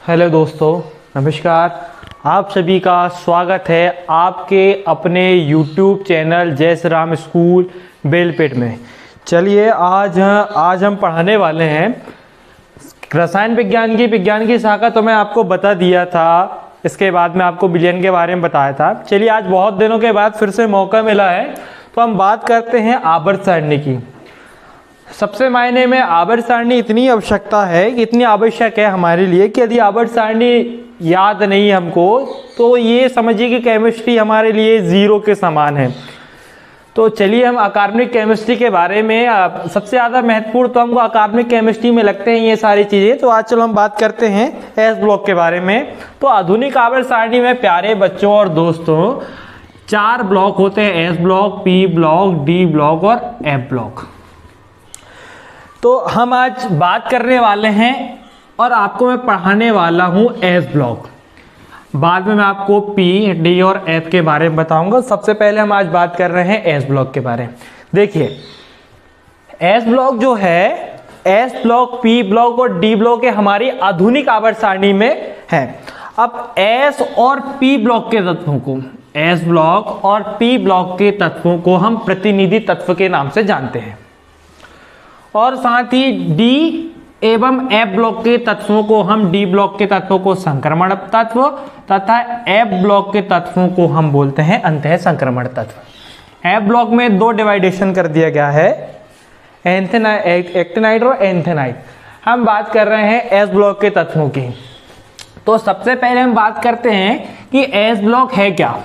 Hello दोस्तों, नमस्कार। आप सभी का स्वागत है आपके अपने YouTube चैनल जय श्री राम स्कूल बेलपेट में। चलिए आज हम पढ़ाने वाले हैं रसायन विज्ञान की शाखा। तो मैं आपको बता दिया था, इसके बाद में आपको विलयन के बारे में बताया था। चलिए आज बहुत दिनों के बाद फिर से मौका मिला है तो हम बात करते हैं आवर्त सारणी की। सबसे मायने में आवर्त सारणी इतनी आवश्यकता है कि इतनी आवश्यक है हमारे लिए कि यदि आवर्त सारणी याद नहीं हमको तो ये समझिए कि केमिस्ट्री हमारे लिए जीरो के समान है। तो चलिए हम अकार्बनिक केमिस्ट्री के बारे में सबसे ज़्यादा महत्वपूर्ण तो हमको अकार्बनिक केमिस्ट्री में लगते हैं ये सारी चीज़ें। तो आज चलो हम बात करते हैं एस ब्लॉक के बारे में। तो आधुनिक आवर्त सारणी में प्यारे बच्चों और दोस्तों 4 ब्लॉक होते हैं, S block, P block, D block और एफ ब्लॉक। तो हम आज बात करने वाले हैं और आपको मैं पढ़ाने वाला हूं एस ब्लॉक। बाद में मैं आपको पी, डी और एफ के बारे में बताऊंगा। सबसे पहले हम आज बात कर रहे हैं एस ब्लॉक के बारे में। देखिए एस ब्लॉक जो है, एस ब्लॉक, पी ब्लॉक और डी ब्लॉक हमारी आधुनिक आवर्त सारणी में है। अब एस और पी ब्लॉक के तत्वों को, एस ब्लॉक और पी ब्लॉक के तत्वों को हम प्रतिनिधि तत्व के नाम से जानते हैं और साथ ही डी एवं एफ ब्लॉक के तत्वों को हम, डी ब्लॉक के तत्वों को संक्रमण तत्व तथा एफ ब्लॉक के तत्वों को हम बोलते हैं अंतः संक्रमण तत्व। एफ ब्लॉक में 2 डिवाइडेशन कर दिया गया है, एक्टिनाइड और एंथेनाइड। हम बात कर रहे हैं एस ब्लॉक के तत्वों की। तो सबसे पहले हम बात करते हैं कि एस ब्लॉक है क्या।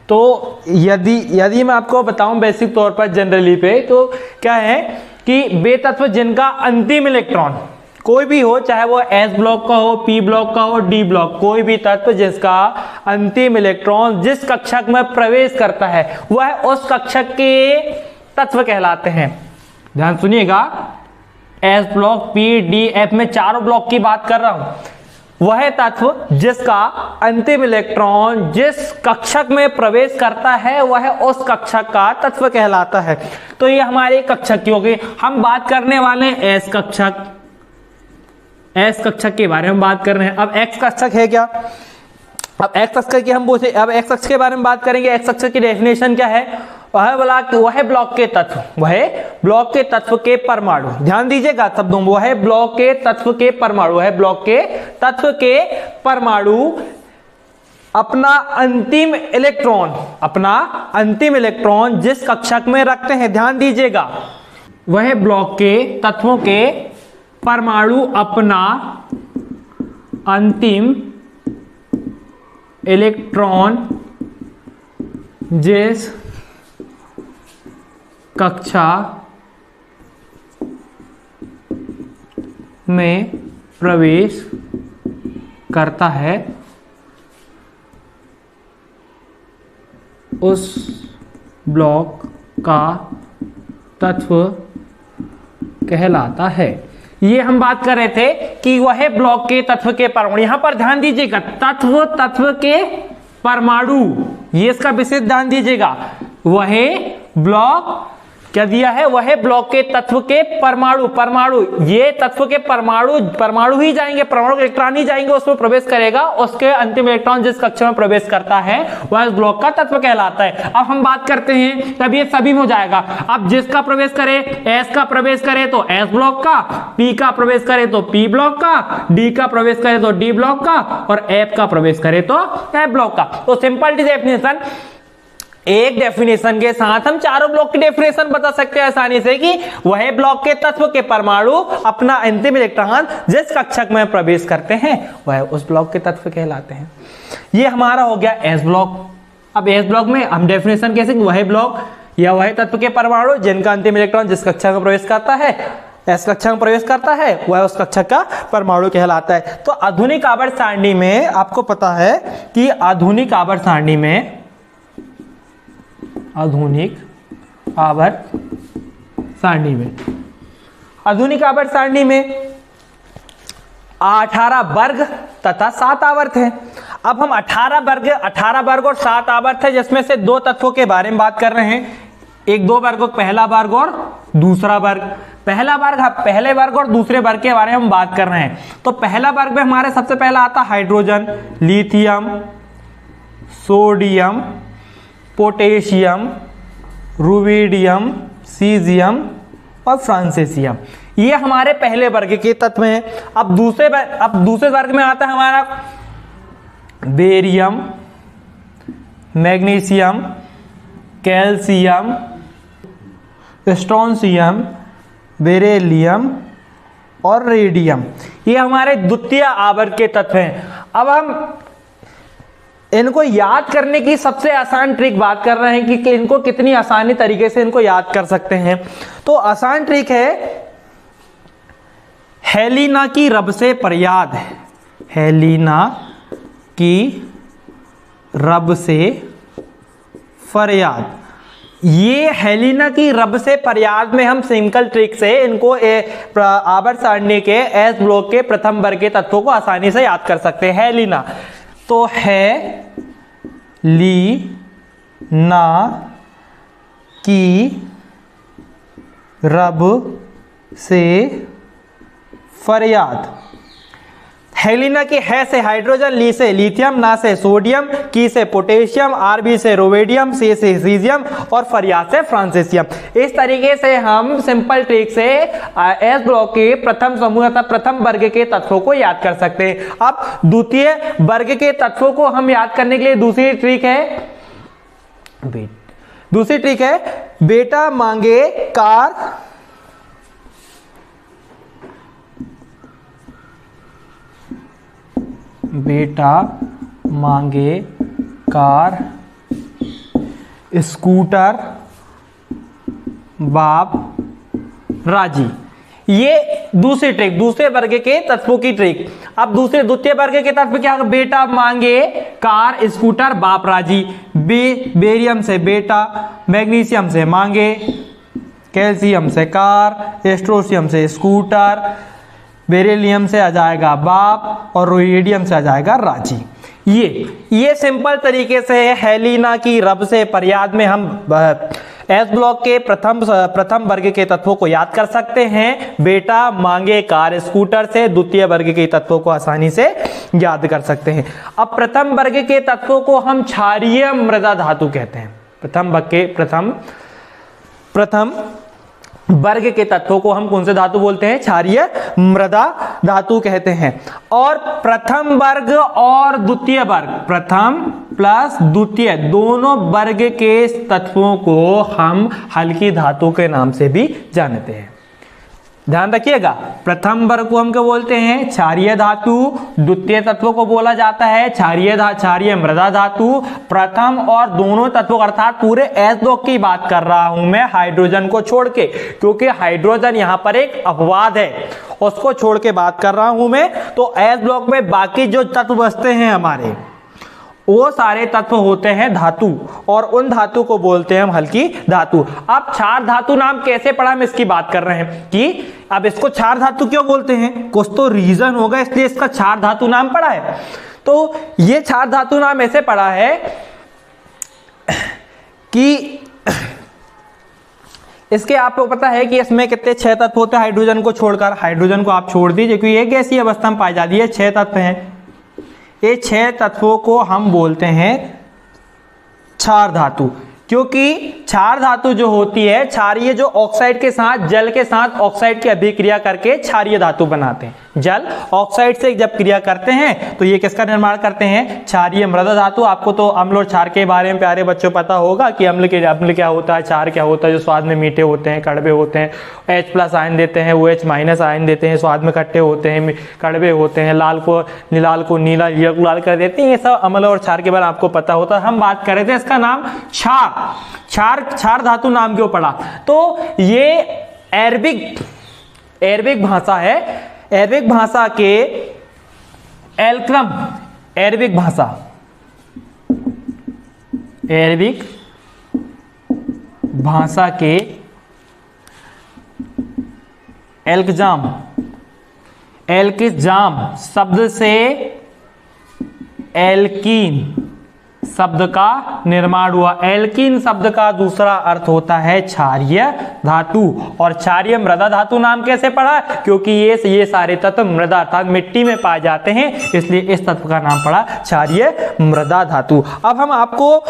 तो यदि मैं आपको बताऊं बेसिक तौर पर जनरली पे, तो क्या है कि वे तत्व जिनका अंतिम इलेक्ट्रॉन कोई भी हो, चाहे वो एस ब्लॉक का हो, पी ब्लॉक का हो, डी ब्लॉक, कोई भी तत्व जिसका अंतिम इलेक्ट्रॉन जिस कक्षक में प्रवेश करता है वह उस कक्षक के तत्व कहलाते हैं। ध्यान सुनिएगा, S block, P, D, F में 4 ब्लॉक की बात कर रहा हूं। वह तत्व जिसका अंतिम इलेक्ट्रॉन जिस कक्षक में प्रवेश करता है वह उस कक्षक का तत्व कहलाता है। तो ये हमारे कक्षक की होगी। हम बात करने वाले हैं एस कक्षक, एस कक्षक के बारे में बात कर रहे हैं। अब एक्स कक्षक है क्या? अब एक्स कक्षक की हम बोलते, अब एक्स कक्षक के बारे में बात करेंगे। एक्स कक्षक की डेफिनेशन क्या है? वह ब्लॉक के तत्व, वह ब्लॉक के तत्व के परमाणु, ध्यान दीजिएगा शब्दों, वह ब्लॉक के तत्व के परमाणु, वह ब्लॉक के तत्व के परमाणु अपना अंतिम इलेक्ट्रॉन जिस कक्षक में रखते हैं, ध्यान दीजिएगा, वह ब्लॉक के तत्वों के परमाणु अपना अंतिम इलेक्ट्रॉन जिस कक्षा में प्रवेश करता है उस ब्लॉक का तत्व कहलाता है। ये हम बात कर रहे थे कि वह ब्लॉक के तत्व के परमाणु, यहां पर ध्यान दीजिएगा, तत्व के परमाणु, ये इसका विशेष ध्यान दीजिएगा। वह ब्लॉक क्या दिया है? वह ब्लॉक के तत्व के परमाणु, ये तत्व के परमाणु ही जाएंगे, परमाणु इलेक्ट्रॉन ही जाएंगे, उसमें प्रवेश करेगा, उसके अंतिम इलेक्ट्रॉन जिस कक्षा में प्रवेश करता है वह इस ब्लॉक का तत्व कहलाता है। अब हम बात करते हैं, तब ये सभी में हो जाएगा। अब जिसका प्रवेश करे, एस का प्रवेश करे तो एस ब्लॉक का, पी का प्रवेश करे तो पी ब्लॉक का, डी का प्रवेश करे तो डी ब्लॉक का और एफ का प्रवेश करे तो एफ ब्लॉक का। तो सिंपल डेफिनेशन, एक डेफिनेशन के साथ हम 4 ब्लॉक की डेफिनेशन बता सकते हैं आसानी से कि वह ब्लॉक के तत्व के परमाणु अपना अंतिम इलेक्ट्रॉन जिस कक्षक में प्रवेश करते हैं वह उस ब्लॉक के तत्व कहलाते हैं। ये हमारा हो गया एस ब्लॉक। अब एस ब्लॉक में हम डेफिनेशन कैसे, वह ब्लॉक या वह तत्व के परमाणु जिनका अंतिम इलेक्ट्रॉन जिस कक्षा में प्रवेश करता है, एस कक्षा में प्रवेश करता है, वह उस कक्षक का परमाणु कहलाता है। तो आधुनिक आवर्त सारणी में आपको पता है कि आधुनिक आवर्त सारणी में 18 वर्ग तथा 7 आवर्त हैं। अब हम 18 वर्ग और 7 आवर्त है, जिसमें से 2 तत्वों के बारे में बात कर रहे हैं। एक 2 वर्गों, पहला वर्ग और दूसरा वर्ग। पहले वर्ग और दूसरे वर्ग के बारे में हम बात कर रहे हैं। तो पहला वर्ग में हमारे सबसे पहला आता है hydrogen, lithium, sodium, potassium, rubidium, caesium और फ्रांसीसियम। ये हमारे पहले वर्ग के तत्व हैं। अब दूसरे वर्ग में आता है हमारा barium, magnesium, calcium, strontium, beryllium और रेडियम। ये हमारे द्वितीय आवर्ग के तत्व हैं। अब हम इनको याद करने की सबसे आसान ट्रिक बात कर रहे हैं कि इनको कितनी आसानी तरीके से इनको याद कर सकते हैं। तो आसान ट्रिक है, हेलिना की रब से फरियाद, हेलिना की रब से फरियाद। ये हेलिना की रब से फरियाद में हम सिंपल ट्रिक से इनको आवर्त सारणी के एस ब्लॉक के प्रथम वर्ग के तत्वों को आसानी से याद कर सकते हैं। हेलिना तो है ली ना की रब से फरियाद। हेलिना की है से हाइड्रोजन, ली से लिथियम, ना से सोडियम, की से पोटेशियम, आरबी से रुबिडियम, सी से सीजियम और फरियाद से फ्रांसीसियम। इस तरीके से हम सिंपल ट्रिक से एस ब्लॉक के प्रथम समूह अर्थात प्रथम वर्ग के तत्वों को याद कर सकते हैं। अब द्वितीय वर्ग के तत्वों को हम याद करने के लिए दूसरी ट्रिक है बेटा मांगे कार, बेटा मांगे कार, स्कूटर, बाप राजी। ये दूसरी ट्रिक, दूसरे वर्ग के तत्वों की ट्रिक। अब द्वितीय वर्ग के तत्व क्या होगा? बेटा मांगे कार, स्कूटर, बाप राजी। बेरियम से बेटा, मैग्नीशियम से मांगे, कैल्शियम से कार, स्ट्रोंशियम से स्कूटर, बेरिलियम से आ जाएगा बाप और रुबिडियम से आ जाएगा राजी। ये सिंपल तरीके से हेलिना की रब से फरियाद में हम एस ब्लॉक के प्रथम वर्ग के तत्वों को याद कर सकते हैं। बेटा मांगे कार, स्कूटर से द्वितीय वर्ग के तत्वों को आसानी से याद कर सकते हैं। अब प्रथम वर्ग के तत्वों को हम क्षारीय मृदा धातु कहते हैं। प्रथम वर्ग के तत्वों को हम कौन से धातु बोलते हैं? क्षारीय मृदा धातु कहते हैं। और प्रथम वर्ग और द्वितीय वर्ग, प्रथम प्लस द्वितीय, दोनों वर्ग के तत्वों को हम हल्की धातु के नाम से भी जानते हैं। ध्यान रखिएगा, प्रथम वर्ग को हम क्या बोलते हैं? क्षारीय धातु। द्वितीय तत्व को बोला जाता है क्षारीय मृदा धातु। प्रथम और दोनों तत्वों अर्थात पूरे एस ब्लॉक की बात कर रहा हूं मैं, हाइड्रोजन को छोड़ के, क्योंकि हाइड्रोजन यहां पर एक अपवाद है, उसको छोड़ के बात कर रहा हूं मैं। तो एस ब्लॉक में बाकी जो तत्व बचते हैं हमारे, वो सारे तत्व होते हैं धातु, और उन धातु को बोलते हैं हम हल्की धातु। अब क्षार धातु नाम कैसे पढ़ा, हम इसकी बात कर रहे हैं कि अब इसको क्षार धातु क्यों बोलते हैं, कुछ तो रीजन होगा इसलिए इसका क्षार धातु नाम पड़ा है। तो ये क्षार धातु नाम ऐसे पड़ा है कि इसके आपको पता है कि इसमें कितने 6 तत्व होते हैं हाइड्रोजन को छोड़कर। हाइड्रोजन को आप छोड़ दीजिए क्योंकि एक गैसीय अवस्था में पाई जाती है, 6 तत्व हैं। ये 6 तत्वों को हम बोलते हैं क्षार धातु, क्योंकि क्षार धातु जो होती है, क्षारीय जो ऑक्साइड के साथ, जल के साथ ऑक्साइड की अभिक्रिया करके क्षारीय धातु बनाते हैं। जल ऑक्साइड से जब क्रिया करते हैं तो ये किसका निर्माण करते हैं? क्षारीय मृदा धातु। आपको तो अम्ल और क्षार के बारे में प्यारे बच्चों पता होगा कि अम्ल क्या होता है, क्षार क्या होता है, जो स्वाद में मीठे होते हैं, कड़वे होते हैं, H+ आयन देते हैं, OH- आयन देते हैं, स्वाद में खट्टे होते हैं, कड़वे होते हैं, लाल को नीला लाल कर देते हैं। ये सब अम्ल और क्षार के बारे में आपको पता होता है। हम बात कर रहे थे इसका नाम क्षार धातु नाम क्यों पड़ा? तो ये अरबिक भाषा है। अरबिक भाषा के अरबिक भाषा के एल्किजाम शब्द से एल्कीन शब्द का निर्माण हुआ। एल्कीन शब्द का दूसरा अर्थ होता है क्षारीय धातु, और क्षारीय मृदा धातु नाम कैसे पड़ा? क्योंकि ये सारे तत्व मृदा अर्थात मिट्टी में पाए जाते हैं, इसलिए इस तत्व का नाम पड़ा क्षारीय मृदा धातु। अब हम आपको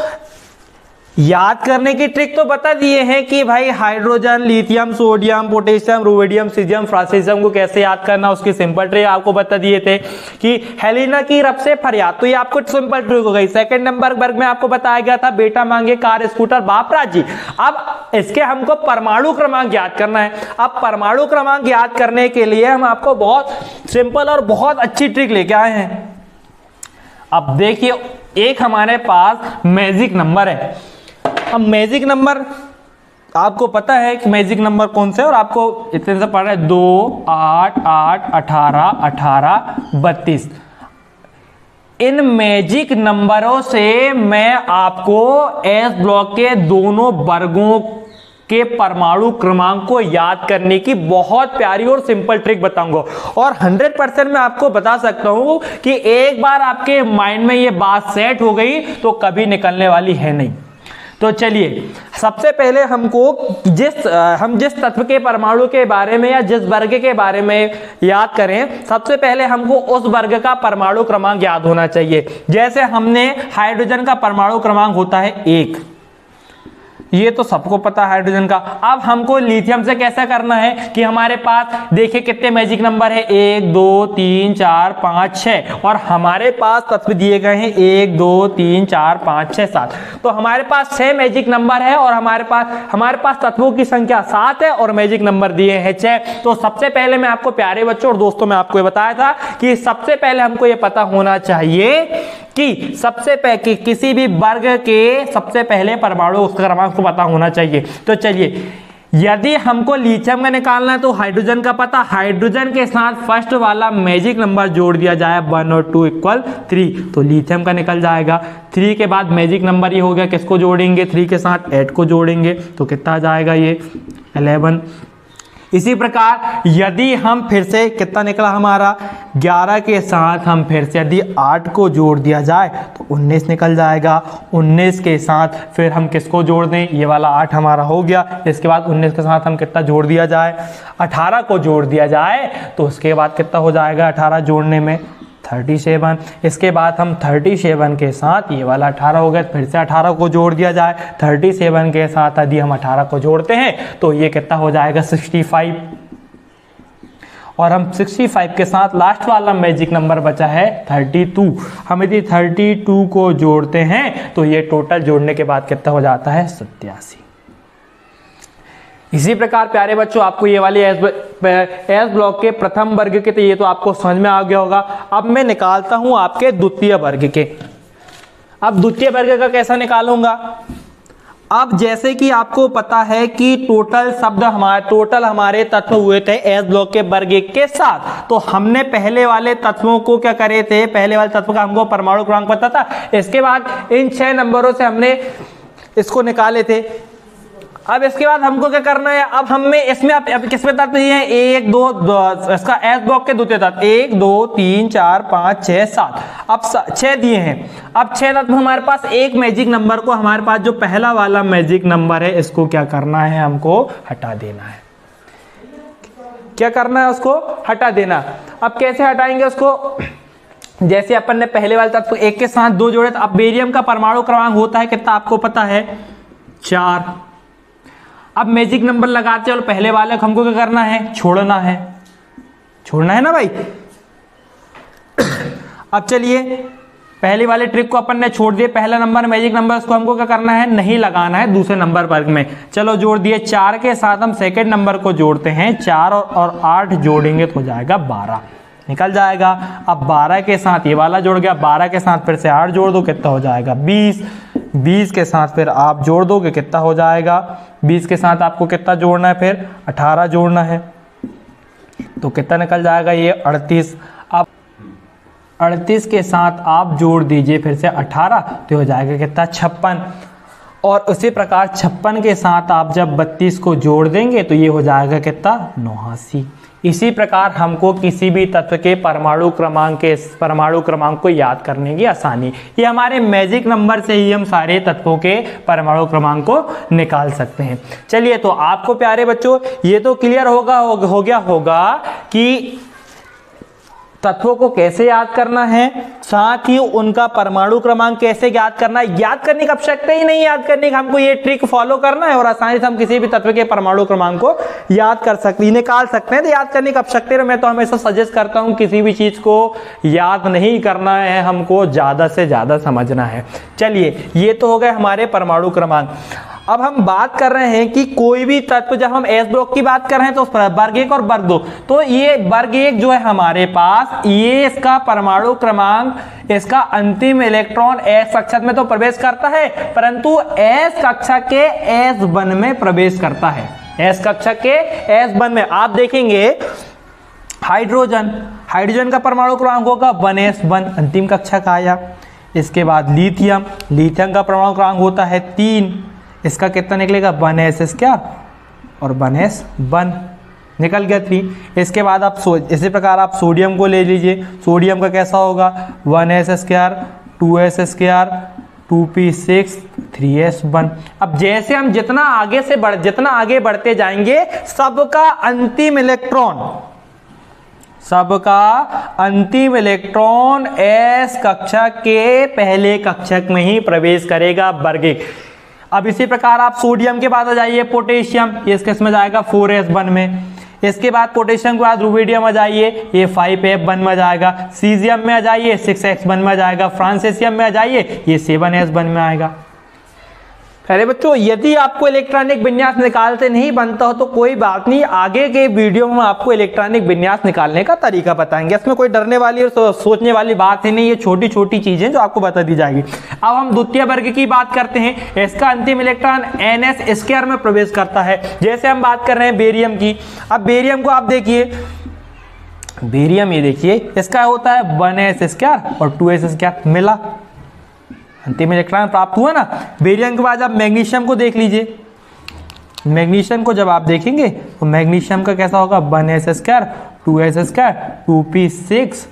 याद करने की ट्रिक तो बता दिए हैं कि भाई hydrogen, lithium, sodium, potassium, rubidium, caesium, francium को कैसे याद करना, उसकी सिंपल ट्रिक आपको बता दिए थे कि हेलिना की रब से फरियाद, तो ये आपको सिंपल ट्रिक हो गई। सेकंड नंबर वर्ग में आपको बताया गया था बेटा मांगे कार, स्कूटर, बाप राजी। अब इसके हमको परमाणु क्रमांक याद करना है। अब परमाणु क्रमांक याद करने के लिए हम आपको बहुत सिंपल और बहुत अच्छी ट्रिक लेके आए हैं। अब देखिए, एक हमारे पास मैजिक नंबर है। अब मैजिक नंबर आपको पता है कि मैजिक नंबर कौन से, और आपको इतने से पढ़ रहे 2, 8, 8, 18, 18, 32। इन मैजिक नंबरों से मैं आपको एस ब्लॉक के दोनों वर्गों के परमाणु क्रमांक को याद करने की बहुत प्यारी और सिंपल ट्रिक बताऊंगा, और 100% मैं आपको बता सकता हूं कि एक बार आपके माइंड में ये बात सेट हो गई तो कभी निकलने वाली है नहीं। तो चलिए, सबसे पहले हमको हम जिस तत्व के परमाणु के बारे में या जिस वर्ग के बारे में याद करें, सबसे पहले हमको उस वर्ग का परमाणु क्रमांक याद होना चाहिए। जैसे हमने हाइड्रोजन का परमाणु क्रमांक होता है 1, ये तो सबको पता है हाइड्रोजन का। अब हमको लिथियम से कैसा करना है कि हमारे पास देखिए कितने मैजिक नंबर है, 1, 2, 3, 4, 5, 6, और हमारे पास तत्व दिए गए हैं 1, 2, 3, 4, 5, 6, 7। तो हमारे पास 6 मैजिक नंबर है और हमारे पास तत्वों की संख्या 7 है और मैजिक नंबर दिए हैं 6। तो सबसे पहले मैं आपको प्यारे बच्चों और दोस्तों में आपको ये बताया था कि सबसे पहले हमको ये पता होना चाहिए कि किसी भी वर्ग के सबसे पहले परमाणु उसका क्रमांक को पता होना चाहिए। तो चलिए, यदि हमको लिथियम का निकालना है तो हाइड्रोजन का पता, हाइड्रोजन के साथ फर्स्ट वाला मैजिक नंबर जोड़ दिया जाए 1 और 2 = 3, तो लिथियम का निकल जाएगा। 3 के बाद मैजिक नंबर ये हो गया, किसको जोड़ेंगे? 3 के साथ 8 को जोड़ेंगे तो कितना आ जाएगा? ये 11। इसी प्रकार यदि हम फिर से, कितना निकला हमारा? 11 के साथ हम फिर से यदि 8 को जोड़ दिया जाए तो 19 निकल जाएगा। 19 के साथ फिर हम किसको जोड़ दें? ये वाला 8 हमारा हो गया। इसके बाद 19 के साथ हम कितना जोड़ दिया जाए? 18 को जोड़ दिया जाए तो उसके बाद कितना हो जाएगा 18 जोड़ने में? 37। इसके बाद हम 37 के साथ ये वाला 18 हो गया, फिर से 18 को जोड़ दिया जाए। 37 के साथ यदि हम 18 को जोड़ते हैं तो ये कितना हो जाएगा? 65। और हम 65 के साथ लास्ट वाला मैजिक नंबर बचा है 32। हम यदि 32 को जोड़ते हैं तो ये टोटल जोड़ने के बाद कितना हो जाता है? 87। इसी प्रकार प्यारे बच्चों, आपको ये वाली एस ब्लॉक के प्रथम वर्ग के, तो ये तो आपको समझ में आ गया होगा। अब मैं निकालता हूं आपके द्वितीय वर्ग के। अब द्वितीय वर्ग का कैसा निकालूंगा? अब जैसे कि आपको पता है कि टोटल हमारे तत्व हुए थे एस ब्लॉक के वर्ग के साथ, तो हमने पहले वाले तत्वों को क्या करे थे? पहले वाले तत्व का हमको परमाणु क्रमांक पता था। इसके बाद इन 6 नंबरों से हमने इसको निकाले थे। अब इसके बाद हमको क्या करना है? अब हमें इसमें अब किसमें तत्व दिए हैं? 1, 2, इसका एस ब्लॉक के द्वितीय तत्व 1, 2, 3, 4, 5, 6, 7। अब 6 दिए हैं। अब 6 तत्व हमारे पास, एक मैजिक नंबर को हमारे पास जो पहला वाला मैजिक नंबर है इसको क्या करना है? हमको हटा देना है। क्या करना है? उसको हटा देना। अब कैसे हटाएंगे उसको? जैसे अपन ने पहले वाले तत्व 1 के साथ 2 जोड़े, अब बेरियम का परमाणु क्रमांक होता है कितना? आपको पता है 4। अब मैजिक नंबर लगाते हैं और पहले वाले को हमको क्या करना है? छोड़ना है ना भाई। अब चलिए, पहले वाले ट्रिक को अपन ने छोड़ दिए, पहला नंबर मैजिक नंबर उसको हमको क्या करना है? नहीं लगाना है दूसरे नंबर वर्ग में। चलो जोड़ दिए। 4 के साथ हम सेकंड नंबर को जोड़ते हैं, 4 और 8 जोड़ेंगे तो हो जाएगा 12, निकल जाएगा। अब 12 के साथ ये वाला जोड़ गया, 12 के साथ फिर से 8 जोड़ दो, कितना हो जाएगा? 20। 20 के साथ फिर आप जोड़ दोगे, कितना हो जाएगा? 20 के साथ आपको कितना जोड़ना है? फिर 18 जोड़ना है, तो कितना निकल जाएगा? ये 38। अब 38 के साथ आप जोड़ दीजिए फिर से 18, तो हो जाएगा कितना? 56। और उसी प्रकार 56 के साथ आप जब 32 को जोड़ देंगे तो ये हो जाएगा कितना? 89। इसी प्रकार हमको किसी भी तत्व के परमाणु क्रमांक को याद करने की आसानी, ये हमारे मैजिक नंबर से ही हम सारे तत्वों के परमाणु क्रमांक को निकाल सकते हैं। चलिए, तो आपको प्यारे बच्चों ये तो क्लियर हो गया होगा कि तत्वों को कैसे याद करना है, साथ ही उनका परमाणु क्रमांक कैसे याद करना है। याद करने की आवश्यकता ही नहीं, याद करने का हमको ये ट्रिक फॉलो करना है और आसानी से हम किसी भी तत्व के परमाणु क्रमांक को याद कर सकते, निकाल सकते हैं। तो याद करने की आवश्यकता है, मैं तो हमेशा सजेस्ट करता हूं किसी भी चीज को याद नहीं करना है, हमको ज्यादा से ज्यादा समझना है। चलिए, ये तो हो गए हमारे परमाणु क्रमांक। अब हम बात कर रहे हैं कि कोई भी तत्व, जब हम एस ब्लॉक की बात कर रहे हैं तो वर्ग 1 और वर्ग 2, तो ये वर्ग 1 जो है हमारे पास, ये इसका परमाणु क्रमांक, इसका अंतिम इलेक्ट्रॉन एस कक्षक में तो प्रवेश करता है, परंतु एस कक्षक के S1 में प्रवेश करता है। एस कक्षक के S1 में आप देखेंगे हाइड्रोजन का परमाणु क्रमांक होगा 1s1, अंतिम कक्षक आया। इसके बाद लिथियम का परमाणु क्रमांक होता है 3, इसका कितना निकलेगा 1s² और 1s1 निकल गया 3। इसके बाद आप इसी प्रकार आप सोडियम को ले लीजिए, सोडियम का कैसा होगा 1s², 2s², 2p6, 3s1। अब जैसे हम जितना आगे बढ़ते जाएंगे, सबका अंतिम इलेक्ट्रॉन एस कक्षक के पहले कक्षक में ही प्रवेश करेगा, वर्ग 1। अब इसी प्रकार आप सोडियम के बाद आ जाइए पोटेशियम, ये इसमें जाएगा 4s1 में। इसके बाद पोटेशियम के बाद रुबिडियम आ जाइए, ये 5f1 में जाएगा। सीजियम में आ जाइए 6s1 में जाएगा। फ्रांसिसियम में आ जाइए, ये 7s1 में आएगा। अरे बच्चों, यदि आपको इलेक्ट्रॉनिक विन्यास निकालते नहीं बनता हो तो कोई बात नहीं, आगे के वीडियो में आपको इलेक्ट्रॉनिक विन्यास निकालने का तरीका बताएंगे। इसमें कोई डरने वाली और सोचने वाली बात ही नहीं, ये छोटी छोटी चीजें जो आपको बता दी जाएगी। अब हम द्वितीय वर्ग की बात करते हैं। इसका अंतिम इलेक्ट्रॉन ns² में प्रवेश करता है। जैसे हम बात कर रहे हैं बेरियम की। अब बेरियम को आप देखिए, बेरियम ये देखिए, इसका होता है 1s² और 2s² मिला, अंतिम इलेक्ट्रॉन प्राप्त हुआ ना। बेरियम के बाद आप मैग्नीशियम को देख लीजिए। मैग्नीशियम को जब आप देखेंगे तो मैग्नीशियम का कैसा होगा 1s², 2s², 2p6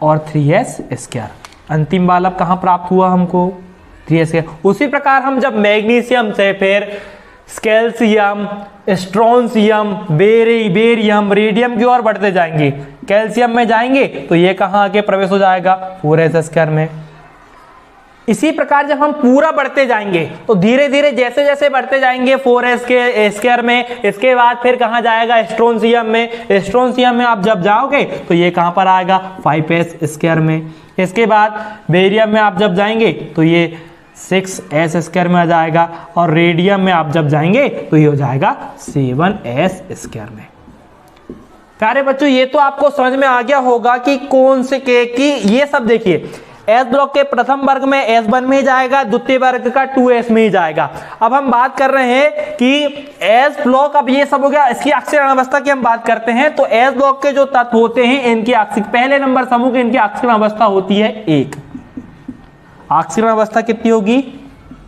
और 3s²। अंतिम वाला कहाँ प्राप्त हुआ हमको 3s²। उसी प्रकार हम जब मैग्नीशियम से फिर कैल्शियम, स्ट्रोंशियम, बेरियम, रेडियम की ओर बढ़ते जाएंगे, कैल्शियम में जाएंगे तो ये कहाँ आके प्रवेश हो जाएगा 4s² में। इसी प्रकार जब हम पूरा बढ़ते जाएंगे तो धीरे धीरे जैसे जैसे बढ़ते जाएंगे 4s² में, इसके बाद फिर कहाँ जाएगा स्ट्रोंशियम में। स्ट्रोंशियम में आप जब जाओगे तो ये कहाँ पर आएगा 5s² में। इसके बाद बेरियम में आप जब जाएंगे तो ये 6s² में आ जाएगा और रेडियम में आप जब जाएंगे तो ये हो जाएगा 7s² में। प्यारे बच्चों, ये तो आपको समझ में आ गया होगा कि कौन से की ये सब देखिए, एस ब्लॉक के प्रथम वर्ग में S1 में ही जाएगा, द्वितीय वर्ग का 2s में ही जाएगा। अब हम बात कर रहे हैं कि एस ब्लॉक, अब ये सब हो गया, इसकी ऑक्सीजन अवस्था की हम बात करते हैं। तो एस ब्लॉक के जो तत्व होते हैं इनकी पहले नंबर समूह की इनकी ऑक्सीजन अवस्था होती है 1। ऑक्सीजन अवस्था कितनी होगी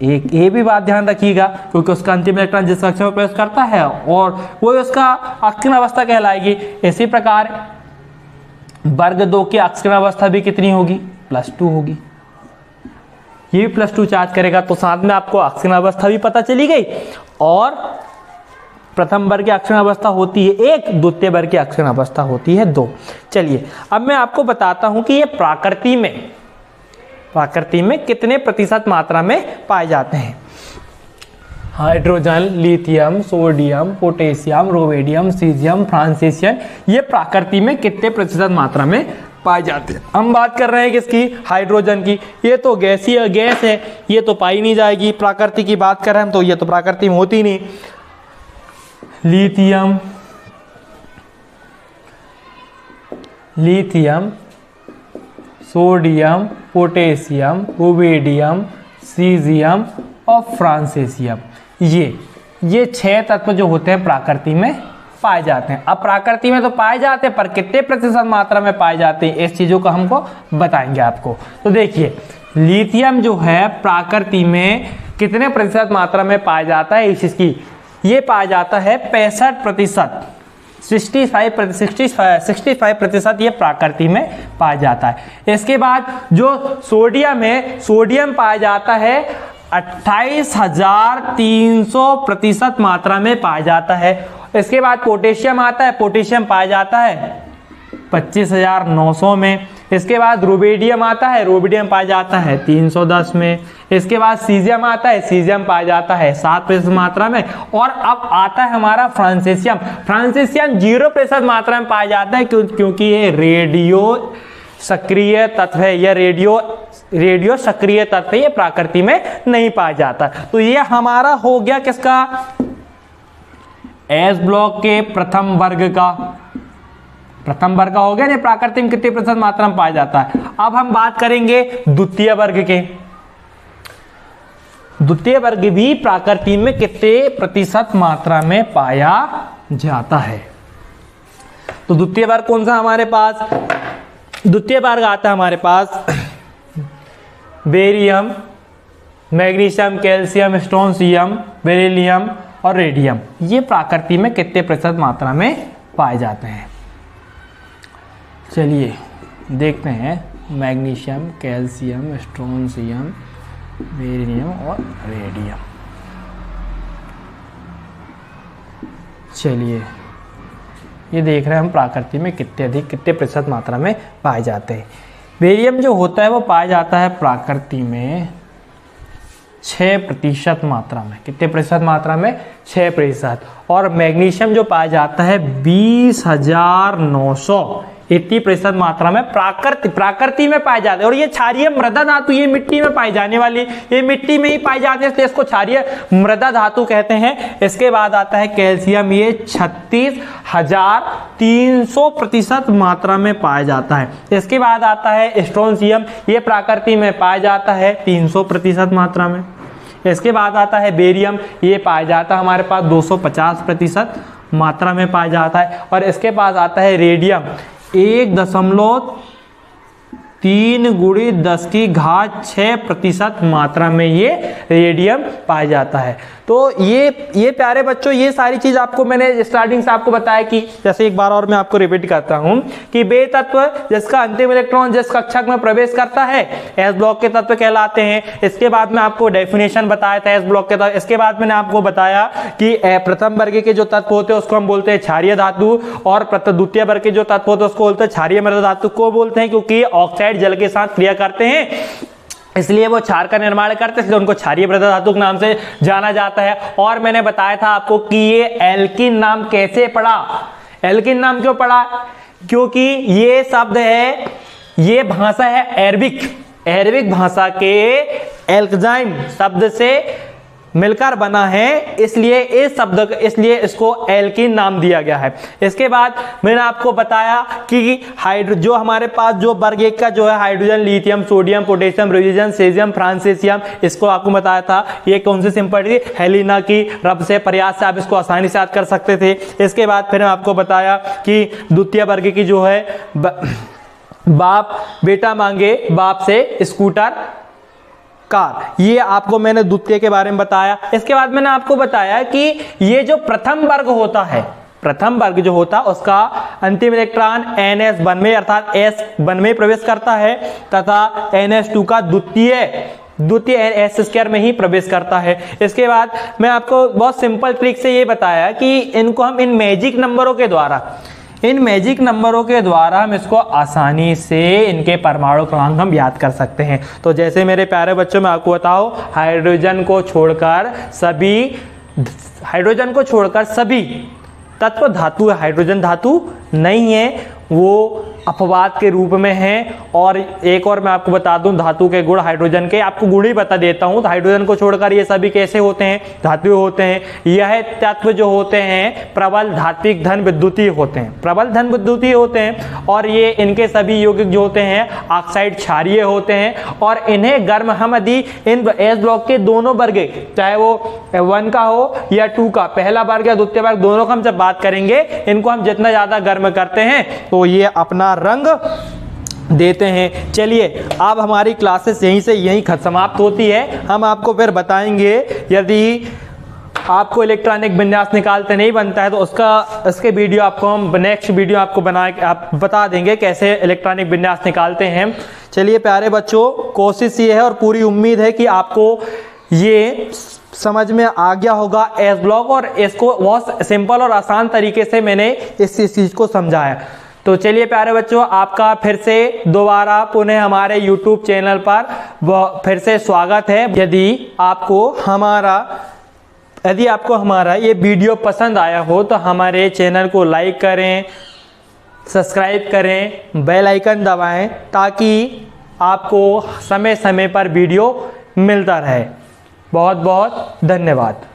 1। ये भी बात ध्यान रखिएगा क्योंकि उसका अंतिम इलेक्ट्रॉन जिस कक्षा में प्रवेश करता है और वो उसका ऑक्सीजन अवस्था कहलाएगी। इसी प्रकार वर्ग 2 की ऑक्सीजन अवस्था भी कितनी होगी +2 होगी। ये भी +2 चार्ज करेगा। तो साथ में आपको ऑक्सीजन अवस्था भी पता चली गई और प्रथम वर्ग की ऑक्सीजन अवस्था होती है 1, द्वितीय वर्ग की ऑक्सीजन अवस्था होती है 2। चलिए, अब मैं आपको बताता हूं कि ये प्रकृति में कितने प्रतिशत मात्रा में पाए जाते हैं। Hydrogen, lithium, sodium, potassium, rubidium, caesium, francium, ये प्रकृति में कितने प्रतिशत मात्रा में पाए जाते हैं। हम बात कर रहे हैं किसकी, हाइड्रोजन की। ये तो गैसीय गैस है, ये तो पाई नहीं जाएगी। प्रकृति की बात कर रहे हैं हम तो ये तो प्रकृति में होती नहीं। Lithium, sodium, potassium, rubidium, caesium और फ्रांसिसियम, ये 6 तत्व जो होते हैं प्रकृति में पाए जाते हैं। अब प्रकृति में तो पाए जाते हैं पर कितने प्रतिशत मात्रा में पाए जाते हैं इस चीजों का हमको बताएंगे आपको। तो देखिए, लिथियम जो है प्रकृति में कितने प्रतिशत मात्रा में पाया जाता है इस चीज की, ये पाया जाता है 65%। 65% ये प्रकृति में पाया जाता है। इसके बाद जो सोडियम है, सोडियम पाया जाता है 28,300% मात्रा में पाया जाता है। इसके बाद पोटेशियम आता है, पोटेशियम पाया जाता है 25,900 में। इसके बाद रुबिडियम आता है, रुबिडियम पाया जाता है 310 में। इसके बाद सीजियम आता है, सीजियम पाया जाता है 7% मात्रा में। और अब आता है हमारा फ्रांसीसियम, फ्रांसीसियम 0% मात्रा में पाया जाता है क्योंकि ये रेडियो सक्रिय तत्व है, यह रेडियो सक्रिय तत्व है, ये प्रकृति में नहीं पाया जाता। तो ये हमारा हो गया किसका, एस ब्लॉक के प्रथम वर्ग का हो गया ना, प्रकृति में कितने प्रतिशत मात्रा में पाया जाता है। अब हम बात करेंगे द्वितीय वर्ग के। द्वितीय वर्ग भी प्रकृति में कितने प्रतिशत मात्रा में पाया जाता है। तो द्वितीय वर्ग कौन सा हमारे पास, द्वितीय वर्ग आता है हमारे पास barium, magnesium, calcium, strontium, beryllium और रेडियम। ये प्रकृति में कितने प्रतिशत मात्रा में पाए जाते हैं। चलिए देखते हैं, मैग्नीशियम, कैल्शियम, स्ट्रोंशियम, बेरिलियम और रेडियम। चलिए ये देख रहे हैं हम प्रकृति में कितने प्रतिशत मात्रा में पाए जाते हैं। बेरियम जो होता है वो पाया जाता है प्रकृति में 6% मात्रा में। कितने प्रतिशत मात्रा में, 6%। और मैग्नीशियम जो पाया जाता है 20,900, 80% मात्रा में प्रकृति में पाए जाते हैं। और ये क्षारीय मृदा धातु, ये मिट्टी में पाई जाने वाली, ये मिट्टी में ही पाई जाती है, तो इसको क्षारीय मृदा धातु कहते हैं। इसके बाद आता है कैल्शियम, ये 36,300% मात्रा में पाया जाता है। इसके बाद आता है स्ट्रोंशियम, ये प्रकृति में पाया जाता है 300% मात्रा में। इसके बाद आता है बेरियम, ये पाया जाता है हमारे पास 250% मात्रा में पाया जाता है। और इसके पास आता है रेडियम, 1.3 × 10⁻6% मात्रा में ये रेडियम पाया जाता है। तो ये प्यारे बच्चों, ये सारी चीज आपको मैंने स्टार्टिंग से आपको बताया कि जैसे एक बार और मैं आपको रिपीट करता हूं कि बे तत्व जिसका अंतिम इलेक्ट्रॉन जिस कक्षक में प्रवेश करता है एस ब्लॉक के तत्व कहलाते हैं। इसके बाद में आपको डेफिनेशन बताया था एस ब्लॉक के तत्व। इसके बाद मैंने आपको बताया कि प्रथम वर्ग के जो तत्व होते हैं उसको हम बोलते हैं क्षारीय धातु, और द्वितीय वर्ग के जो तत्व होते हैं उसको बोलते हैं क्षारीय मृदा धातु। को बोलते हैं क्योंकि ऑक्साइड जल के साथ क्रिया करते हैं, इसलिए वो क्षार का निर्माण करते हैं, इसलिए उनको क्षारीय मृदा धातु के नाम से जाना जाता है। और मैंने बताया था आपको कि ये एल्किन नाम कैसे पड़ा, एल्किन नाम क्यों पड़ा, क्योंकि ये शब्द है, ये भाषा है अरबिक भाषा के एल्कजाइम शब्द से मिलकर बना है, इसलिए इसको एल्किन नाम दिया गया है। इसके बाद मैंने आपको बताया कि जो हमारे पास जो वर्ग एक का जो है hydrogen, lithium, sodium, potassium, radium, caesium, francium, इसको आपको बताया था ये कौन सी सिंपल थी, हेलिना की रब से प्रयास से आप इसको आसानी से याद कर सकते थे। इसके बाद फिर आपको बताया कि द्वितीय वर्ग की जो है बाप बेटा मांगे बाप से स्कूटर कार, ये आपको मैंने द्वितीय के बारे में बताया। इसके बाद मैंने आपको बताया कि ये जो प्रथम वर्ग होता है, प्रथम वर्ग जो होता है उसका अंतिम इलेक्ट्रॉन NS1 में अर्थात S1 में प्रवेश करता है तथा NS2 का द्वितीय S² में ही प्रवेश करता है। इसके बाद मैं आपको बहुत सिंपल ट्रिक से ये बताया कि इनको हम इन मैजिक नंबरों के द्वारा हम इसको आसानी से इनके परमाणु क्रमांक हम याद कर सकते हैं। तो जैसे मेरे प्यारे बच्चों मैं आपको बताऊं, हाइड्रोजन को छोड़कर सभी तत्व धातु है, हाइड्रोजन धातु नहीं है, वो अपवाद के रूप में है। और एक और मैं आपको बता दूं धातु के गुण, हाइड्रोजन के आपको गुण ही बता देता हूं। तो हाइड्रोजन को छोड़कर ये सभी कैसे होते हैं, धातु होते हैं। यह तत्व जो होते हैं प्रबल धात्विक धन विद्युतीय होते हैं, और ये इनके सभी यौगिक जो होते हैं ऑक्साइड क्षारीय होते हैं। और इन्हें गर्म हम यदि इन एस ब्लॉक के दोनों वर्ग, चाहे वो 1 का हो या 2 का, पहला वर्ग या द्वितीय वर्ग, दोनों का हम जब बात करेंगे, इनको हम जितना ज्यादा गर्म करते हैं तो ये अपना रंग देते हैं। चलिए अब हमारी क्लासेस यहीं से समाप्त होती है। हम आपको फिर बताएंगे यदि आपको इलेक्ट्रॉनिक विन्यास निकालते नहीं बनता है तो उसके वीडियो आपको हम नेक्स्ट वीडियो आपको बना के आप बता देंगे कैसे इलेक्ट्रॉनिक विन्यास निकालते हैं। चलिए प्यारे बच्चों, कोशिश ये है और पूरी उम्मीद है कि आपको ये समझ में आ गया होगा एस ब्लॉक, और इसको बहुत सिंपल और आसान तरीके से मैंने इस चीज़ को समझाया। तो चलिए प्यारे बच्चों, आपका फिर से दोबारा पुनः हमारे YouTube चैनल पर फिर से स्वागत है। यदि आपको हमारा ये वीडियो पसंद आया हो तो हमारे चैनल को लाइक करें, सब्सक्राइब करें, बेल आइकन दबाएं ताकि आपको समय समय पर वीडियो मिलता रहे। बहुत बहुत धन्यवाद।